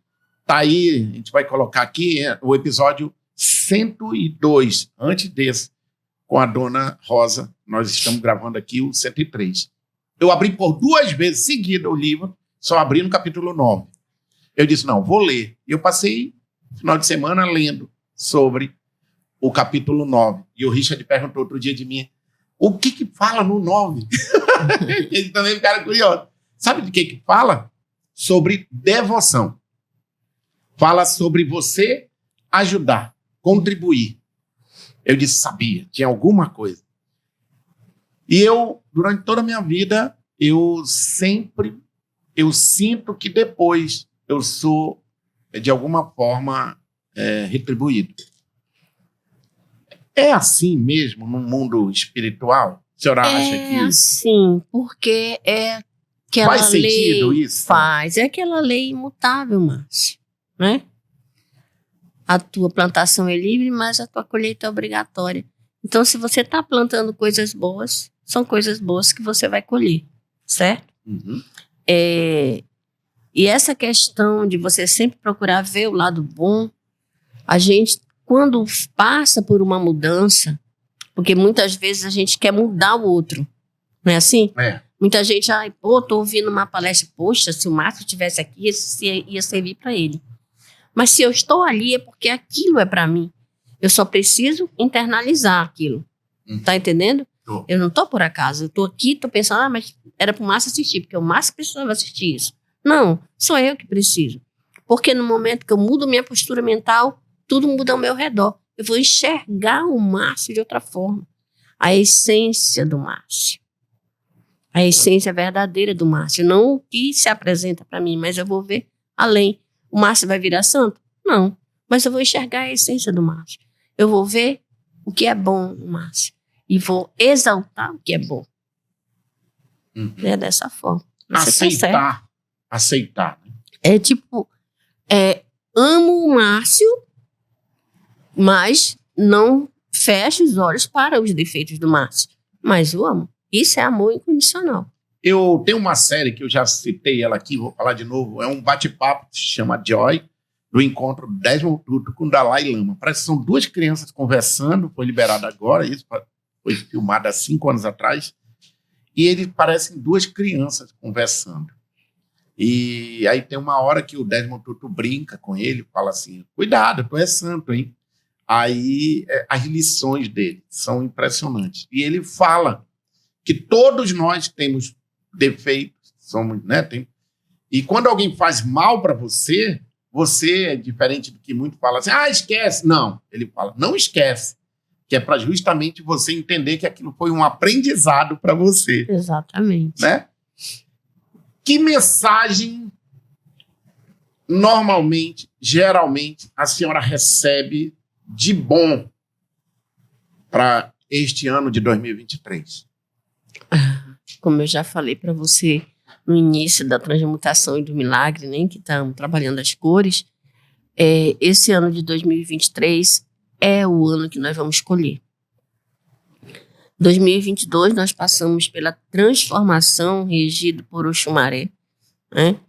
tá aí, a gente vai colocar aqui o episódio 102, antes desse, com a dona Rosa, nós estamos gravando aqui o 103. Eu abri por 2 vezes seguida o livro, só abri no capítulo 9. Eu disse, não, vou ler. E eu passei o final de semana lendo sobre o capítulo 9. E o Richard perguntou outro dia de mim, o que fala no 9? Ele também ficaram curiosos. Sabe de que fala? Sobre devoção. Fala sobre você ajudar, contribuir. Eu disse, sabia, tinha alguma coisa. E eu, durante toda a minha vida, eu sinto que depois eu sou, de alguma forma, retribuído. É assim mesmo no mundo espiritual? A senhora acha que... É assim, porque é aquela faz sentido lei... isso? Faz, é aquela lei imutável, Márcio, né? A tua plantação é livre, mas a tua colheita é obrigatória. Então, se você está plantando coisas boas, são coisas boas que você vai colher, certo? Uhum. E essa questão de você sempre procurar ver o lado bom, a gente, quando passa por uma mudança, porque muitas vezes a gente quer mudar o outro, não é assim? É. Muita gente, tô ouvindo uma palestra, poxa, se o Márcio estivesse aqui, isso ia servir para ele. Mas se eu estou ali é porque aquilo é para mim. Eu só preciso internalizar aquilo. Tá entendendo? Tô. Eu não tô por acaso. Eu tô aqui, tô pensando, mas era pro Márcio assistir, porque o Márcio precisava assistir isso. Não, sou eu que preciso. Porque no momento que eu mudo minha postura mental, tudo muda ao meu redor. Eu vou enxergar o Márcio de outra forma. A essência do Márcio. A essência verdadeira do Márcio. Não o que se apresenta para mim, mas eu vou ver além. O Márcio vai virar santo? Não. Mas eu vou enxergar a essência do Márcio. Eu vou ver o que é bom no Márcio. E vou exaltar o que é bom. Uhum. É dessa forma. Você Aceitar. Né? É tipo, amo o Márcio, mas não fecho os olhos para os defeitos do Márcio. Mas o amo. Isso é amor incondicional. Eu tenho uma série que eu já citei ela aqui, vou falar de novo. É um bate-papo que se chama Joy, do encontro do Desmond Tutu com o Dalai Lama. Parece que são 2 crianças conversando, foi liberado agora, isso foi filmado há 5 anos atrás, e eles parecem 2 crianças conversando. E aí tem uma hora que o Desmond Tutu brinca com ele, fala assim, cuidado, tu é santo, hein? Aí as lições dele são impressionantes. E ele fala que todos nós temos defeitos, somos, né? E quando alguém faz mal para você, você é diferente do que muito fala assim, esquece. Não, ele fala, não esquece, que é para justamente você entender que aquilo foi um aprendizado para você. Exatamente. Né? Que mensagem, normalmente, geralmente, a senhora recebe de bom para este ano de 2023? Como eu já falei para você no início da transmutação e do milagre, né, que estamos trabalhando as cores, esse ano de 2023 é o ano que nós vamos escolher. 2022 nós passamos pela transformação regida por Oxumaré, né?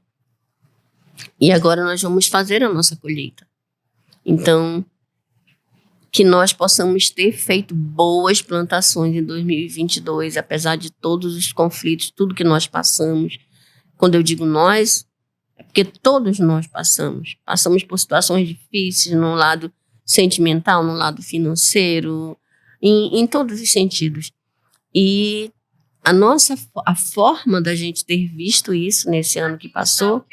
E agora nós vamos fazer a nossa colheita. Então, que nós possamos ter feito boas plantações em 2022, apesar de todos os conflitos, tudo que nós passamos. Quando eu digo nós, é porque todos nós passamos. Passamos por situações difíceis no lado sentimental, no lado financeiro, em todos os sentidos. E a forma da gente ter visto isso nesse ano que passou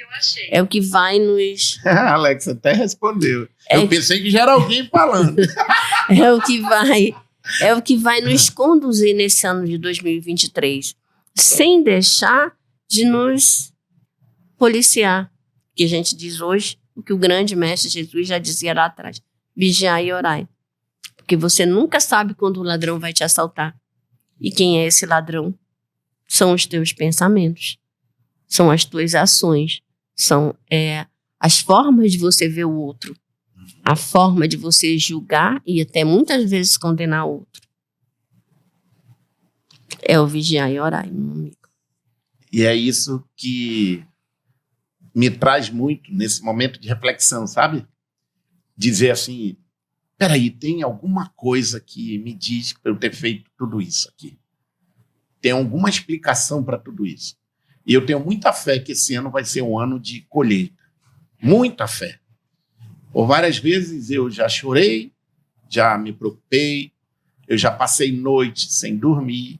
é o que vai nos... Alex até respondeu. Eu pensei que já era alguém falando. É o que vai nos conduzir nesse ano de 2023, sem deixar de nos policiar. Que a gente diz hoje, o que o grande mestre Jesus já dizia lá atrás: vigiai e orai. Porque você nunca sabe quando o ladrão vai te assaltar. E quem é esse ladrão? São os teus pensamentos, são as tuas ações, são as formas de você ver o outro, a forma de você julgar e até muitas vezes condenar o outro. É o vigiar e orar, meu amigo. E é isso que me traz muito nesse momento de reflexão, sabe? Dizer assim, peraí, tem alguma coisa que me diz para eu ter feito tudo isso aqui. Tem alguma explicação para tudo isso. E eu tenho muita fé que esse ano vai ser um ano de colheita. Muita fé. Por várias vezes eu já chorei, já me preocupei, eu já passei noite sem dormir.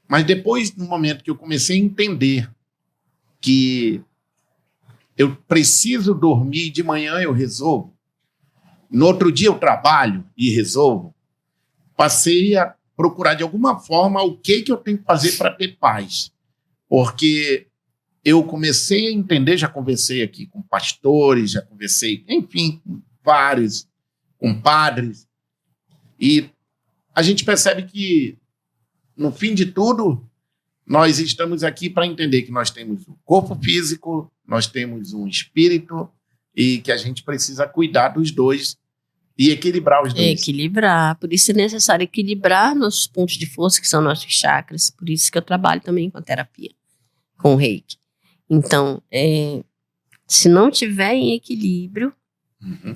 Mas depois, no momento que eu comecei a entender que eu preciso dormir, de manhã eu resolvo, no outro dia eu trabalho e resolvo, passei a procurar de alguma forma o que eu tenho que fazer para ter paz. Porque eu comecei a entender, já conversei aqui com pastores, já conversei, enfim, com vários, com padres, e a gente percebe que, no fim de tudo, nós estamos aqui para entender que nós temos um corpo físico, nós temos um espírito, e que a gente precisa cuidar dos dois e equilibrar os dois. Equilibrar. Por isso é necessário equilibrar nossos pontos de força, que são nossos chakras. Por isso que eu trabalho também com a terapia, com o reiki. Então, se não tiver em equilíbrio,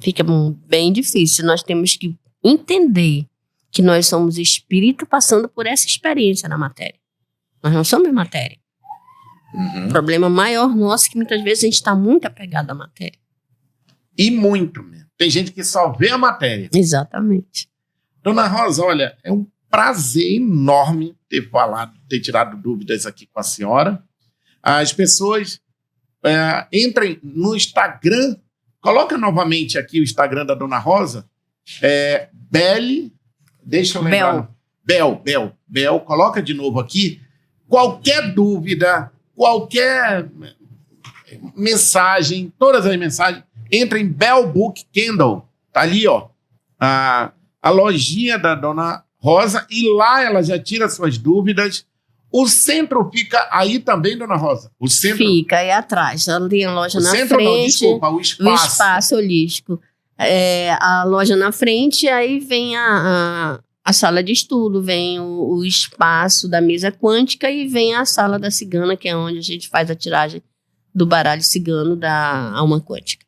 fica bem difícil. Nós temos que entender que nós somos espírito passando por essa experiência na matéria. Nós não somos matéria. O problema maior nosso é que muitas vezes a gente está muito apegado à matéria. E muito mesmo. Tem gente que só vê a matéria. Exatamente. Dona Rosa, olha, é um prazer enorme ter tirado dúvidas aqui com a senhora. As pessoas entrem no Instagram, coloca novamente aqui o Instagram da Dona Rosa, deixa eu lembrar. Bel, coloca de novo aqui. Qualquer dúvida, qualquer mensagem, todas as mensagens, entra em Bell Book Candle, tá ali, ó, a lojinha da Dona Rosa, e lá ela já tira suas dúvidas. O centro fica aí também, Dona Rosa? O centro fica aí atrás, ali a loja na frente. Não, desculpa, o espaço. O espaço holístico. A loja na frente, aí vem a sala de estudo, vem o espaço da mesa quântica e vem a sala da cigana, que é onde a gente faz a tiragem do baralho cigano da alma quântica.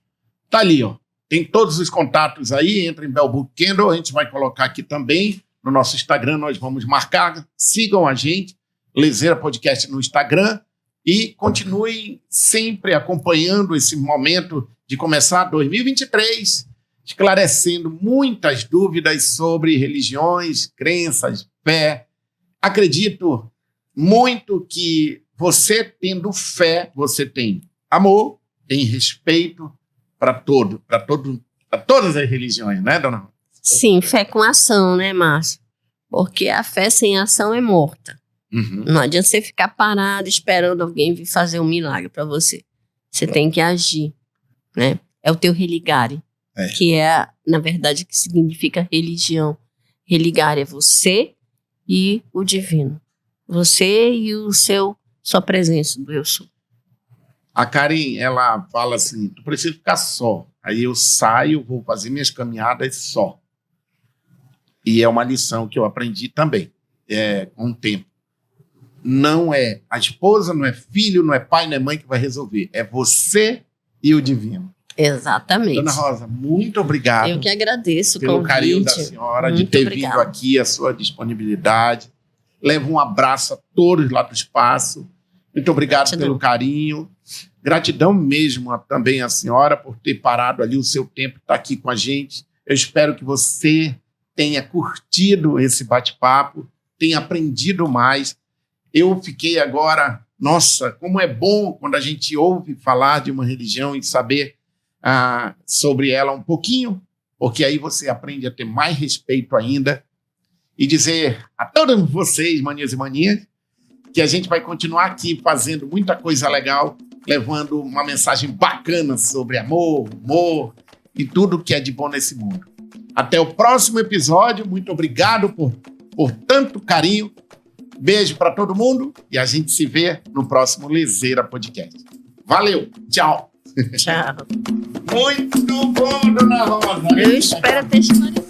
Tá ali, ó. Tem todos os contatos aí, entra em Bell Book Candle, a gente vai colocar aqui também no nosso Instagram, nós vamos marcar, sigam a gente, Lezeira Podcast no Instagram, e continuem sempre acompanhando esse momento de começar 2023, esclarecendo muitas dúvidas sobre religiões, crenças, fé. Acredito muito que você tendo fé, você tem amor, tem respeito para todas as religiões, né, Dona? Sim, fé com ação, né, Márcio? Porque a fé sem ação é morta. Não adianta você ficar parado esperando alguém vir fazer um milagre para você. Você tem que agir, né? É o teu religare, que é, na verdade, que significa religião. Religare é você e o divino. Você e sua presença do eu sou. A Karen, ela fala assim, tu precisa ficar só. Aí eu saio, vou fazer minhas caminhadas só. E é uma lição que eu aprendi também. com o tempo. Não é a esposa, não é filho, não é pai, não é mãe que vai resolver. É você e o divino. Exatamente. Dona Rosa, muito obrigado. Eu que agradeço pelo convite. carinho da senhora, Muito de ter obrigada. vindo aqui, a sua disponibilidade. Levo um abraço a todos lá do espaço. Muito obrigado Gratidão. pelo carinho. Gratidão mesmo também à senhora por ter parado ali o seu tempo, estar aqui com a gente. Eu espero que você tenha curtido esse bate-papo, tenha aprendido mais. Eu fiquei agora, nossa, como é bom quando a gente ouve falar de uma religião e saber sobre ela um pouquinho, porque aí você aprende a ter mais respeito ainda e dizer a todos vocês, maninhas e maninhas, que a gente vai continuar aqui fazendo muita coisa legal, levando uma mensagem bacana sobre amor, humor e tudo que é de bom nesse mundo. Até o próximo episódio. Muito obrigado por tanto carinho. Beijo para todo mundo e a gente se vê no próximo Lezeira Podcast. Valeu, tchau. Tchau. Muito bom, Dona Rosa. Eu espero ter esclarecido.